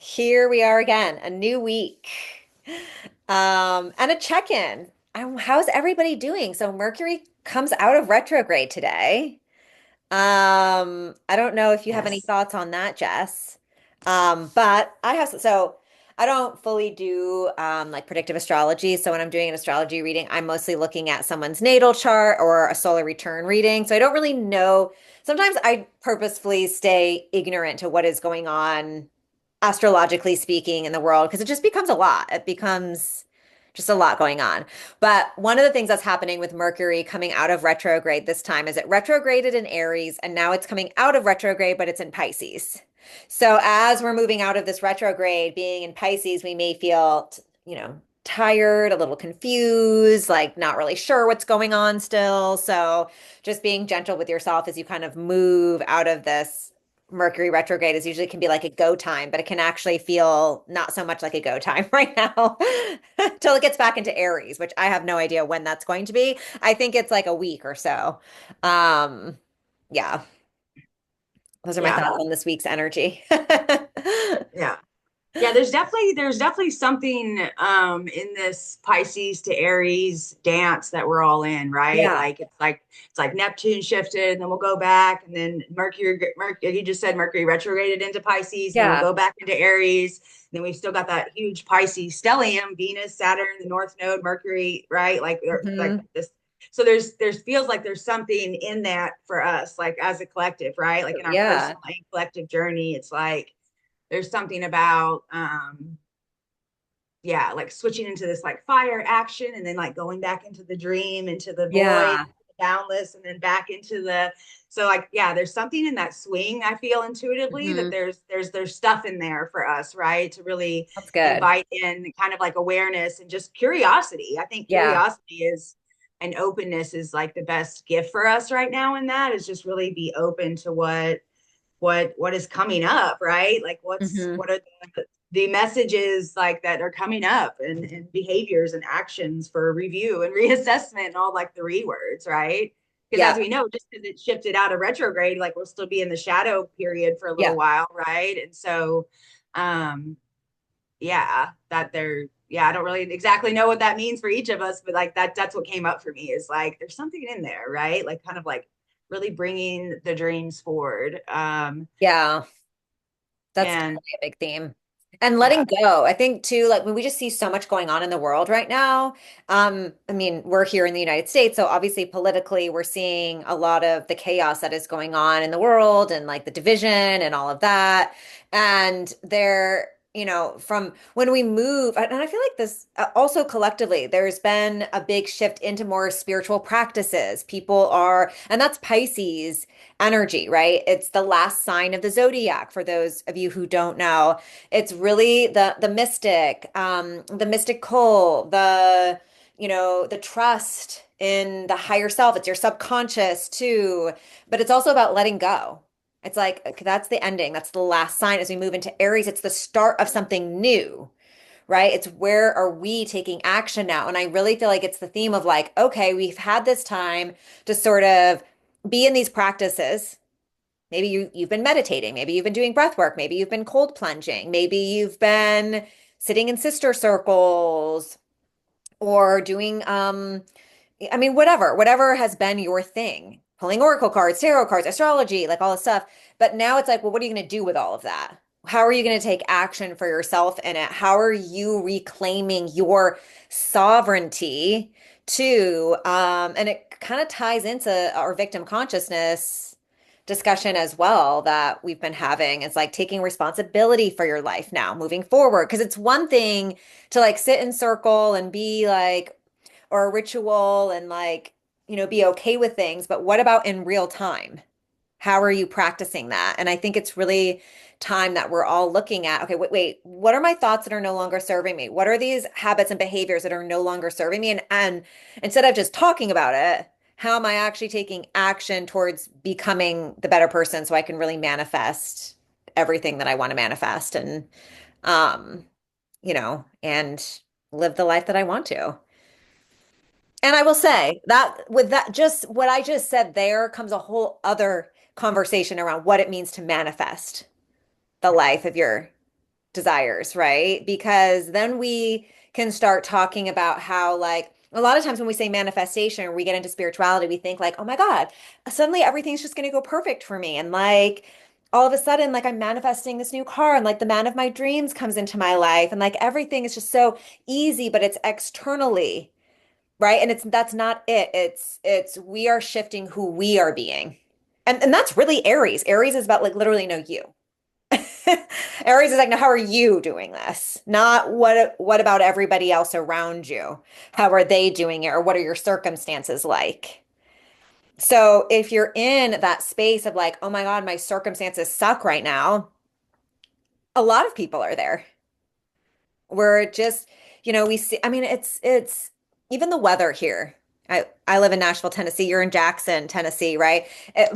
Here we are again, a new week, and a check-in. How's everybody doing? So Mercury comes out of retrograde today. I don't know if you have any Yes. thoughts on that, Jess. But I have so I don't fully do like predictive astrology. So when I'm doing an astrology reading, I'm mostly looking at someone's natal chart or a solar return reading. So I don't really know. Sometimes I purposefully stay ignorant to what is going on astrologically speaking in the world because it just becomes a lot. It becomes just a lot going on. But one of the things that's happening with Mercury coming out of retrograde this time is it retrograded in Aries and now it's coming out of retrograde, but it's in Pisces. So as we're moving out of this retrograde, being in Pisces, we may feel, tired, a little confused, like not really sure what's going on still. So just being gentle with yourself as you kind of move out of this Mercury retrograde is usually can be like a go time, but it can actually feel not so much like a go time right now until it gets back into Aries, which I have no idea when that's going to be. I think it's like a week or so. Um, yeah, those are my Yeah. thoughts on this week's energy. Yeah. Yeah, there's definitely something in this Pisces to Aries dance that we're all in, right? Yeah. Like it's like Neptune shifted, and then we'll go back, and then Mercury, you just said Mercury retrograded into Pisces, and then we'll Yeah. go back into Aries, and then we've still got that huge Pisces stellium, Venus, Saturn, the North Node, Mercury, right? Like Hmm. this. So there's feels like there's something in that for us, like as a collective, right? Like in our Yeah. personal and collective journey, it's like there's something about yeah, like switching into this like fire action and then like going back into the dream, into the void, Yeah. the boundless, and then back into the so like yeah, there's something in that swing I feel intuitively that Hmm. there's stuff in there for us, right? To really That's good. invite in kind of like awareness and just curiosity. I think Yeah. curiosity is and openness is like the best gift for us right now in that is just really be open to what is coming up, right? Like Hmm. what are the messages like that are coming up and behaviors and actions for review and reassessment and all like the rewords, right? Because as Yeah. we know, just because it shifted out of retrograde, like we'll still be in the shadow period for a little Yeah. while, right? And so um yeah, that they're yeah, I don't really exactly know what that means for each of us, but like that's what came up for me is like there's something in there, right? Like kind of like really bringing the dreams forward. Yeah. That's And definitely a big theme. And yeah, letting go. I think too, like when we just see so much going on in the world right now. I mean, we're here in the United States, so obviously politically we're seeing a lot of the chaos that is going on in the world and like the division and all of that. And there, from when we move, and I feel like this also collectively, there's been a big shift into more spiritual practices. People are, and that's Pisces energy, right? It's the last sign of the zodiac for those of you who don't know. It's really the mystic, the mystical, the trust in the higher self. It's your subconscious too, but it's also about letting go. It's like okay, that's the ending. That's the last sign as we move into Aries. It's the start of something new, right? It's where are we taking action now? And I really feel like it's the theme of like, okay, we've had this time to sort of be in these practices. Maybe you've been meditating, maybe you've been doing breath work, maybe you've been cold plunging, maybe you've been sitting in sister circles or doing I mean whatever has been your thing. Pulling oracle cards, tarot cards, astrology, like all this stuff. But now it's like, well, what are you going to do with all of that? How are you going to take action for yourself in it? How are you reclaiming your sovereignty too? And it kind of ties into our victim consciousness discussion as well that we've been having. It's like taking responsibility for your life now, moving forward. Because it's one thing to like sit in circle and be like, or a ritual and like, be okay with things. But what about in real time? How are you practicing that? And I think it's really time that we're all looking at, okay, wait, what are my thoughts that are no longer serving me? What are these habits and behaviors that are no longer serving me? And instead of just talking about it, how am I actually taking action towards becoming the better person so I can really manifest everything that I want to manifest um, and live the life that I want to. And I will say that with that, just what I just said there comes a whole other conversation around what it means to manifest the life of your desires, right? Because then we can start talking about how, like, a lot of times when we say manifestation or we get into spirituality, we think like, oh my God, suddenly everything's just going to go perfect for me. And like, all of a sudden, like I'm manifesting this new car and like the man of my dreams comes into my life and like everything is just so easy, but it's externally, right? And it's that's not it. It's we are shifting who we are being. And that's really Aries. Aries is about like literally know you. Aries is like, now how are you doing this? Not what about everybody else around you? How are they doing it? Or what are your circumstances like? So if you're in that space of like, oh my God, my circumstances suck right now, a lot of people are there. We're just, we see, I mean, it's even the weather here. I live in Nashville, Tennessee. You're in Jackson, Tennessee, right?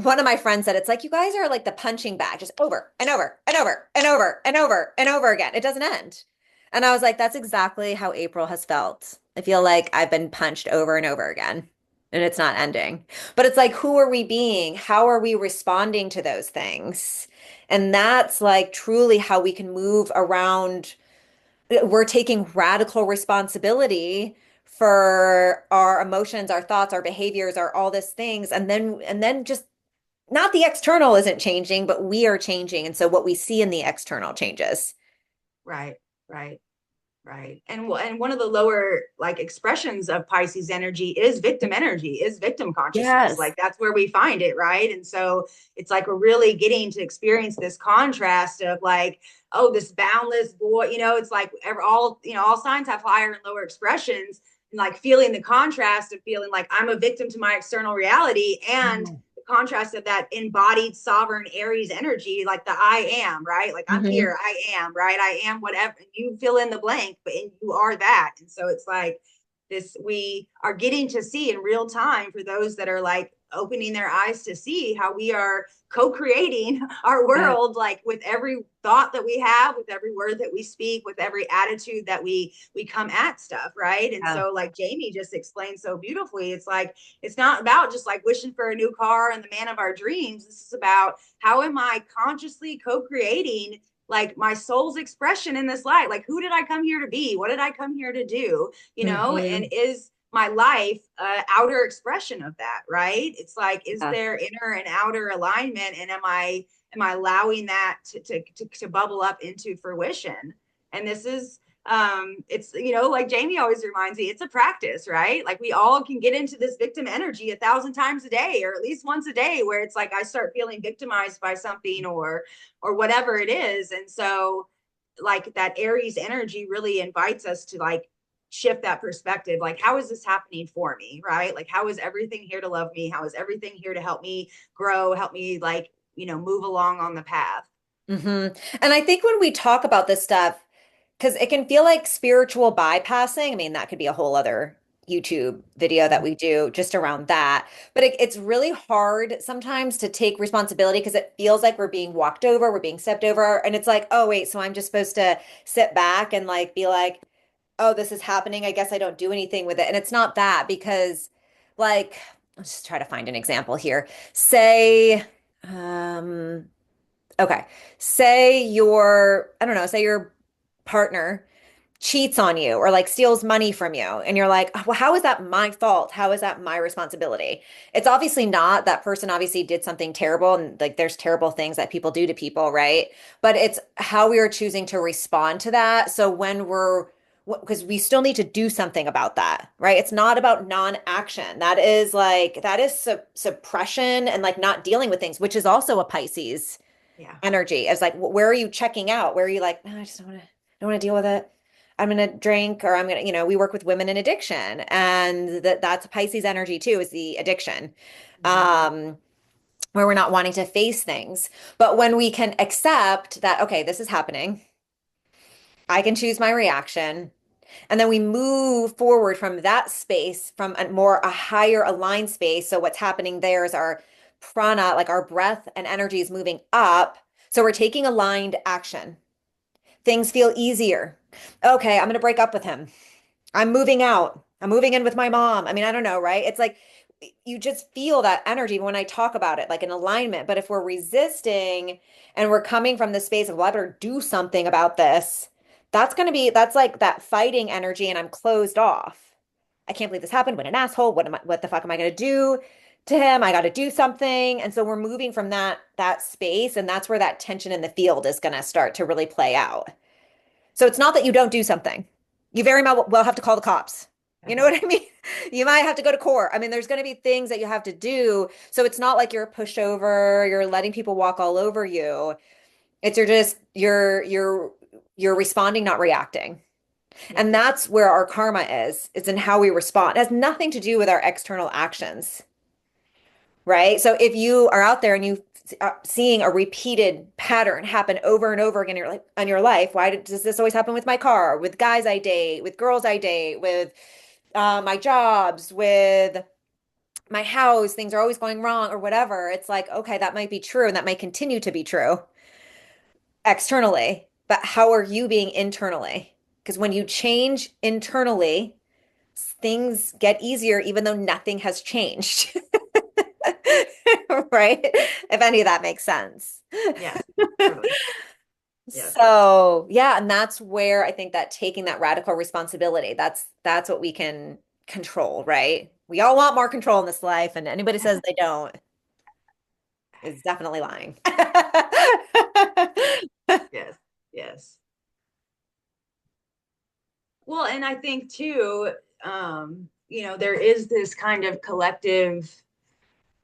One of my friends said it's like you guys are like the punching bag, just over and over and over and over and over and over again. It doesn't end. And I was like, that's exactly how April has felt. I feel like I've been punched over and over again, and it's not ending. But it's like, who are we being? How are we responding to those things? And that's like truly how we can move around. We're taking radical responsibility for our emotions, our thoughts, our behaviors, our all these things. And then just not the external isn't changing, but we are changing. And so what we see in the external changes. Right, right. Right. And one of the lower like expressions of Pisces energy is victim energy, is victim consciousness. Yes. Like that's where we find it, right? And so it's like we're really getting to experience this contrast of like, oh, this boundless boy, it's like all signs have higher and lower expressions, and like feeling the contrast of feeling like I'm a victim to my external reality, and the contrast of that embodied sovereign Aries energy, like the I am, right? Like I'm Mm-hmm. here, I am, right? I am whatever. You fill in the blank, but you are that. And so it's like this, we are getting to see in real time for those that are like opening their eyes to see how we are co-creating our Yeah. world, like with every thought that we have, with every word that we speak, with every attitude that we come at stuff, right? And Yeah. so like Jamie just explained so beautifully, it's like it's not about just like wishing for a new car and the man of our dreams. This is about how am I consciously co-creating like my soul's expression in this life? Like, who did I come here to be? What did I come here to do? And Mm-hmm. is my life outer expression of that, right? It's like, is Yeah. there inner and outer alignment? And am I allowing that to bubble up into fruition? And this is it's like Jamie always reminds me, it's a practice, right? Like we all can get into this victim energy 1,000 times a day, or at least once a day, where it's like I start feeling victimized by something or whatever it is. And so like that Aries energy really invites us to like shift that perspective. Like, how is this happening for me, right? Like, how is everything here to love me? How is everything here to help me grow, help me like move along on the path? Mm-hmm. And I think when we talk about this stuff, because it can feel like spiritual bypassing. I mean, that could be a whole other YouTube video that we do just around that. But it's really hard sometimes to take responsibility because it feels like we're being walked over, we're being stepped over. And it's like, oh, wait, so I'm just supposed to sit back and like be like, oh, this is happening. I guess I don't do anything with it. And it's not that because, like, let's just try to find an example here. Say, um, okay, I don't know, say your partner cheats on you or like steals money from you and you're like, well, how is that my fault? How is that my responsibility? It's obviously not. That person obviously did something terrible, and like there's terrible things that people do to people, right? But it's how we are choosing to respond to that. So when we're because we still need to do something about that, right? It's not about non-action. That is suppression and like not dealing with things, which is also a Pisces Yeah. energy. It's like, where are you checking out? Where are you like, no, I just don't want to deal with it. I'm gonna drink, or I'm gonna, we work with women in addiction, and that's Pisces energy too, is the addiction. Mm-hmm. Where we're not wanting to face things. But when we can accept that, okay, this is happening, I can choose my reaction. And then we move forward from that space, from a higher aligned space. So what's happening there is our prana, like our breath and energy is moving up. So we're taking aligned action. Things feel easier. Okay, I'm going to break up with him. I'm moving out. I'm moving in with my mom. I mean, I don't know, right? It's like you just feel that energy when I talk about it, like an alignment. But if we're resisting and we're coming from the space of, well, I better do something about this, that's like that fighting energy, and I'm closed off. I can't believe this happened. What an asshole. What the fuck am I gonna do to him? I gotta do something. And so we're moving from that space, and that's where that tension in the field is gonna start to really play out. So it's not that you don't do something. You very well have to call the cops. You know Uh-huh. what I mean? You might have to go to court. I mean, there's going to be things that you have to do. So it's not like you're a pushover, you're letting people walk all over you. It's you're responding, not reacting. Yeah. And that's where our karma is. It's in how we respond. It has nothing to do with our external actions, right? So if you are out there and you are seeing a repeated pattern happen over and over again in your life, why does this always happen with my car, with guys I date, with girls I date, with my jobs, with my house, things are always going wrong or whatever. It's like, okay, that might be true and that might continue to be true externally, but how are you being internally? Because when you change internally, things get easier even though nothing has changed. Right? If any of that makes sense. Yes, totally. Yes. So, yeah, and that's where I think that taking that radical responsibility, that's what we can control, right? We all want more control in this life, and anybody says they don't is definitely lying. Yes. Yes. Well, and I think too, there is this kind of collective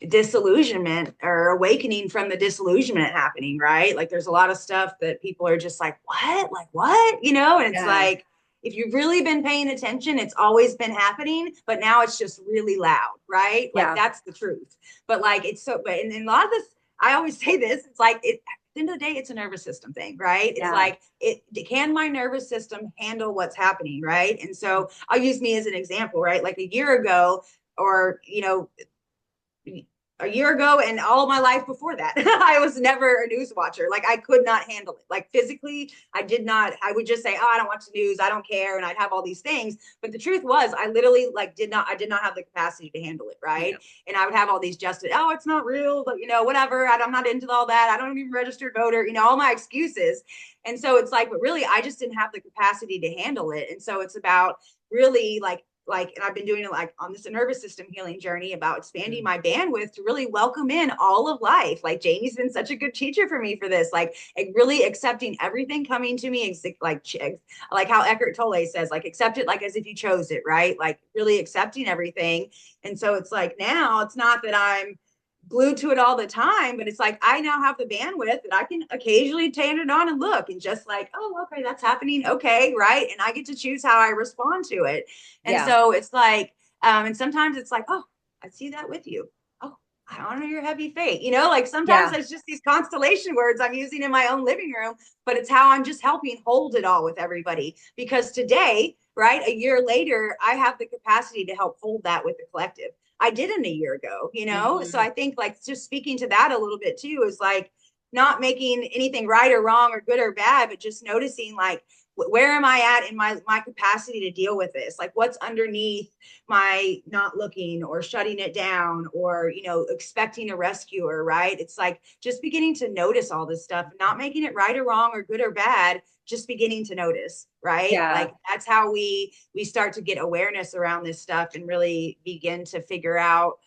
disillusionment or awakening from the disillusionment happening, right? Like there's a lot of stuff that people are just like, what? Like what? And it's Yeah. like, if you've really been paying attention, it's always been happening, but now it's just really loud, right? Like Yeah. that's the truth. But like it's so, but in a lot of this, I always say this, it's like at the end of the day, it's a nervous system thing, right? It's Yeah. like it can my nervous system handle what's happening, right? And so I'll use me as an example, right? Like a year ago, or a year ago and all my life before that I was never a news watcher. Like I could not handle it, like physically. I did not. I would just say, oh, I don't watch the news, I don't care, and I'd have all these things. But the truth was I literally like did not have the capacity to handle it, right? Yeah. And I would have all these just, oh, it's not real, but whatever, I'm not into all that, I don't even registered voter, all my excuses. And so it's like, but really I just didn't have the capacity to handle it. And so it's about really and I've been doing it like on this nervous system healing journey about expanding Mm. my bandwidth to really welcome in all of life. Like Jamie's been such a good teacher for me for this, like really accepting everything coming to me, like how Eckhart Tolle says, like accept it like as if you chose it, right? Like really accepting everything. And so it's like now it's not that I'm glued to it all the time, but it's like I now have the bandwidth that I can occasionally turn it on and look and just like, oh, okay, that's happening. Okay, right. And I get to choose how I respond to it. And Yeah. so it's like, and sometimes it's like, oh, I see that with you. Oh, I honor your heavy fate. Like sometimes Yeah. it's just these constellation words I'm using in my own living room, but it's how I'm just helping hold it all with everybody. Because today, right, a year later, I have the capacity to help hold that with the collective. I didn't a year ago. So Mhm. I think like just speaking to that a little bit too is like not making anything right or wrong or good or bad, but just noticing like where am I at in my capacity to deal with this? Like what's underneath my not looking or shutting it down or expecting a rescuer, right? It's like just beginning to notice all this stuff, not making it right or wrong or good or bad, just beginning to notice, right? Yeah. Like that's how we start to get awareness around this stuff and really begin to figure out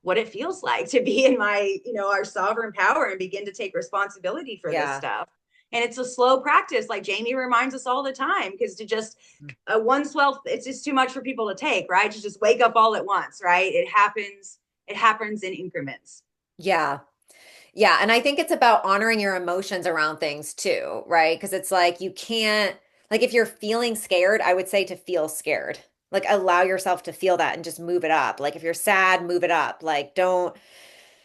what it feels like to be in our sovereign power and begin to take responsibility for this Yeah. stuff. And it's a slow practice, like Jamie reminds us all the time, because to just one swell, it's just too much for people to take, right? To just wake up all at once, right? It happens in increments. Yeah. Yeah. And I think it's about honoring your emotions around things too, right? Because it's like you can't, like, if you're feeling scared, I would say to feel scared. Like, allow yourself to feel that and just move it up. Like, if you're sad, move it up. Like, don't,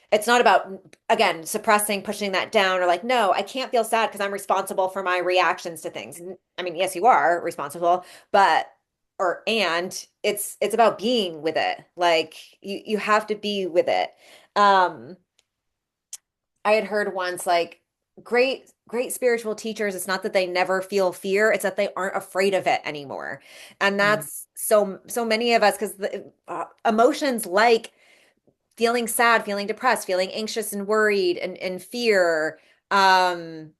it's not about, again, suppressing, pushing that down, or like, no, I can't feel sad because I'm responsible for my reactions to things. I mean, yes, you are responsible, but, and it's about being with it. Like, you have to be with it. Um, I had heard once, like, great spiritual teachers, it's not that they never feel fear, it's that they aren't afraid of it anymore. And Mm, that's so many of us, because the emotions like feeling sad, feeling depressed, feeling anxious and worried and fear, um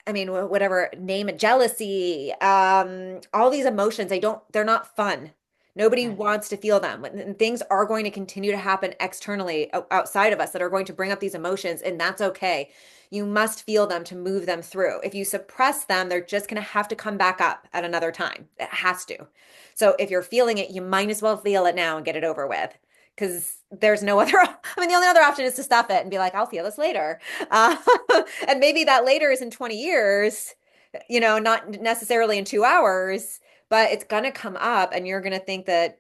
I mean, whatever, name it, jealousy, all these emotions, they're not fun. Nobody right. wants to feel them. And things are going to continue to happen externally outside of us that are going to bring up these emotions, and that's okay. You must feel them to move them through. If you suppress them, they're just going to have to come back up at another time. It has to. So if you're feeling it, you might as well feel it now and get it over with. Because there's no other, I mean, the only other option is to stuff it and be like, I'll feel this later. Uh, and maybe that later is in 20 years, not necessarily in 2 hours, but it's going to come up and you're going to think that,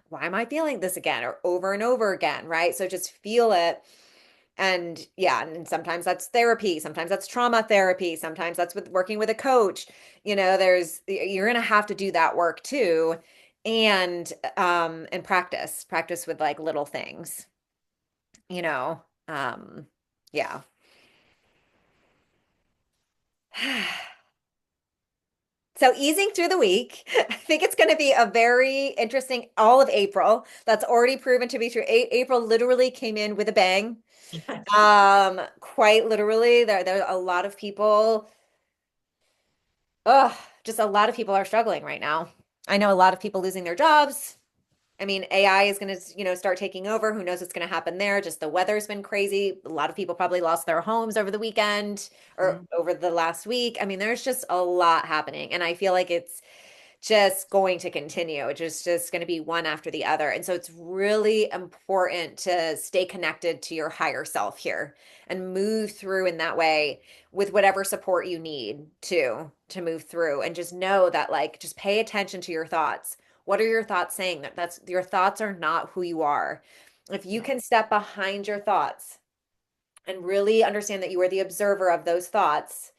why am I feeling this again or over and over again? Right. So just feel it. And yeah, and sometimes that's therapy, sometimes that's trauma therapy, sometimes that's with working with a coach. You're going to have to do that work too. And practice with like little things, you know. Yeah. So easing through the week, I think it's going to be a very interesting all of April. That's already proven to be true. April literally came in with a bang. Yes. Quite literally, there are a lot of people. Ugh, just a lot of people are struggling right now. I know a lot of people losing their jobs. I mean, AI is going to, start taking over. Who knows what's going to happen there? Just the weather's been crazy. A lot of people probably lost their homes over the weekend or Mm, over the last week. I mean, there's just a lot happening, and I feel like it's just going to continue. It's just going to be one after the other. And so it's really important to stay connected to your higher self here and move through in that way with whatever support you need to move through, and just know that, like, just pay attention to your thoughts. What are your thoughts saying? That's your thoughts are not who you are. If you yeah. can step behind your thoughts and really understand that you are the observer of those thoughts,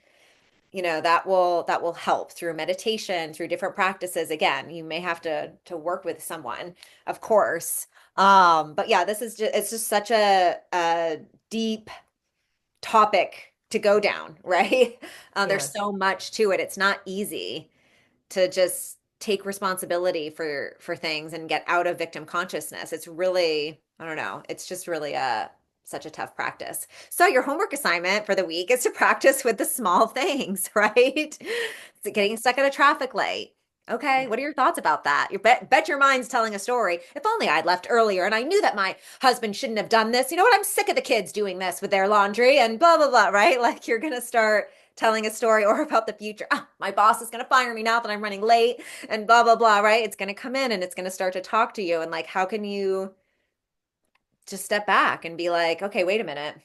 that will help through meditation, through different practices. Again, you may have to work with someone, of course. But yeah, it's just such a deep topic to go down, right? There's Yes. so much to it. It's not easy to just take responsibility for things and get out of victim consciousness. It's really, I don't know, it's just really a such a tough practice. So your homework assignment for the week is to practice with the small things, right? So getting stuck at a traffic light. Okay, Yeah. what are your thoughts about that? You bet your mind's telling a story. If only I'd left earlier and I knew that my husband shouldn't have done this. You know what? I'm sick of the kids doing this with their laundry and blah blah blah, right? Like you're gonna start telling a story or about the future. Ah, my boss is going to fire me now that I'm running late and blah, blah, blah, right? It's going to come in and it's going to start to talk to you. And like, how can you just step back and be like, okay, wait a minute.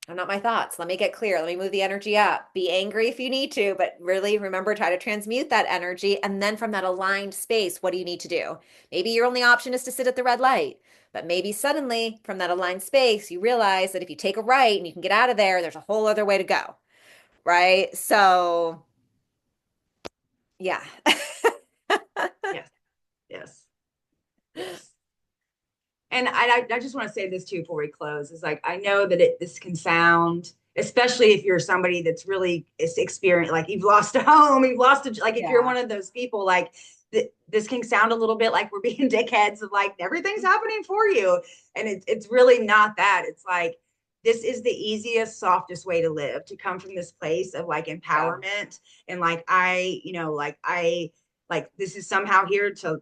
I'm not my thoughts. Let me get clear. Let me move the energy up. Be angry if you need to, but really remember, try to transmute that energy. And then from that aligned space, what do you need to do? Maybe your only option is to sit at the red light. But maybe suddenly from that aligned space, you realize that if you take a right and you can get out of there, there's a whole other way to go. Right. So yeah. Yes. Yes. Yes. And I just want to say this too before we close is like I know that this can sound, especially if you're somebody that's really experienced, like you've lost a home, you've lost a, like if you're Yeah. one of those people, like this can sound a little bit like we're being dickheads of like everything's happening for you, and it's really not that. It's like this is the easiest, softest way to live, to come from this place of like Yeah. empowerment and like I like this is somehow here to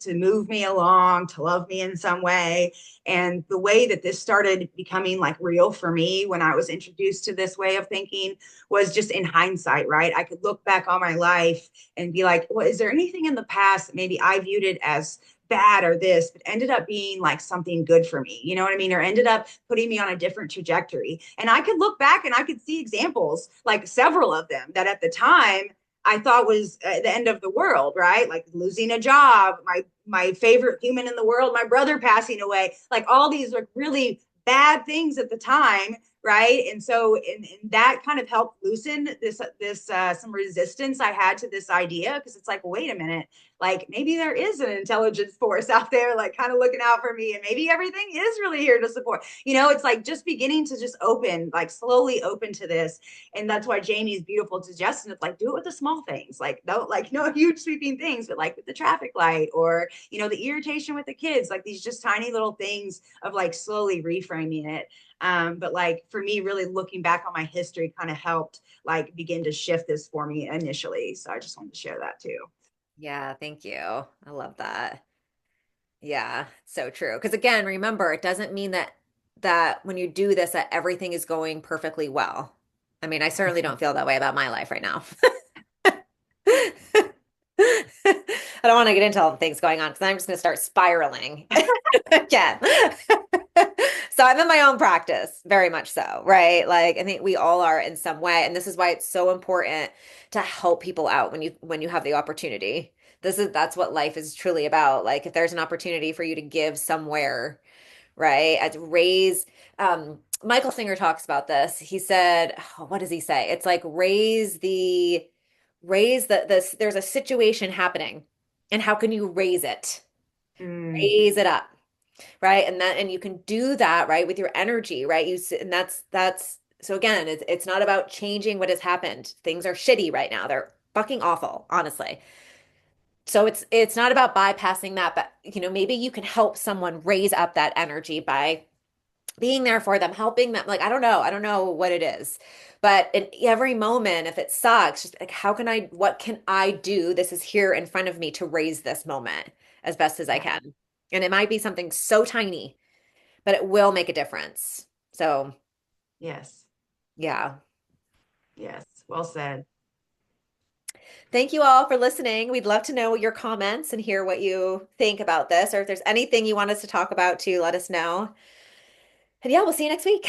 move me along, to love me in some way. And the way that this started becoming like real for me when I was introduced to this way of thinking was just in hindsight, right? I could look back on my life and be like, well, is there anything in the past that maybe I viewed it as bad or this, but ended up being like something good for me, you know what I mean? Or ended up putting me on a different trajectory. And I could look back and I could see examples, like several of them that at the time I thought was the end of the world, right? Like losing a job, my favorite human in the world, my brother passing away, like all these like really bad things at the time, right? And so and that kind of helped loosen this some resistance I had to this idea, because it's like, well, wait a minute, like maybe there is an intelligence force out there like kind of looking out for me, and maybe everything is really here to support. It's like just beginning to just open, like slowly open to this. And that's why Jamie's beautiful suggestion of like, do it with the small things, like no huge sweeping things, but like with the traffic light, or the irritation with the kids, like these just tiny little things of like slowly reframing it. But like for me, really looking back on my history kind of helped like begin to shift this for me initially. So I just wanted to share that too. Yeah, thank you. I love that. Yeah, so true. Because again, remember, it doesn't mean that when you do this that everything is going perfectly well. I mean, I certainly don't feel that way about my life right now. I don't want to get into all the things going on because I'm just going to start spiraling again. So I'm in my own practice, very much so, right? Like I think we all are in some way, and this is why it's so important to help people out when you have the opportunity. That's what life is truly about. Like if there's an opportunity for you to give somewhere, right? As raise Michael Singer talks about this. He said, oh, what does he say? It's like raise the this there's a situation happening, and how can you raise it? Mm, Raise it up, right? And you can do that, right, with your energy, right? And that's so again, it's not about changing what has happened. Things are shitty right now. They're fucking awful, honestly. So it's not about bypassing that, but maybe you can help someone raise up that energy by being there for them, helping them. Like I don't know what it is, but in every moment, if it sucks, just like what can I do? This is here in front of me to raise this moment as best as I yeah. can. And it might be something so tiny, but it will make a difference. So Yes. yeah. Yes. Well said. Thank you all for listening. We'd love to know your comments and hear what you think about this, or if there's anything you want us to talk about too, let us know. And yeah, we'll see you next week.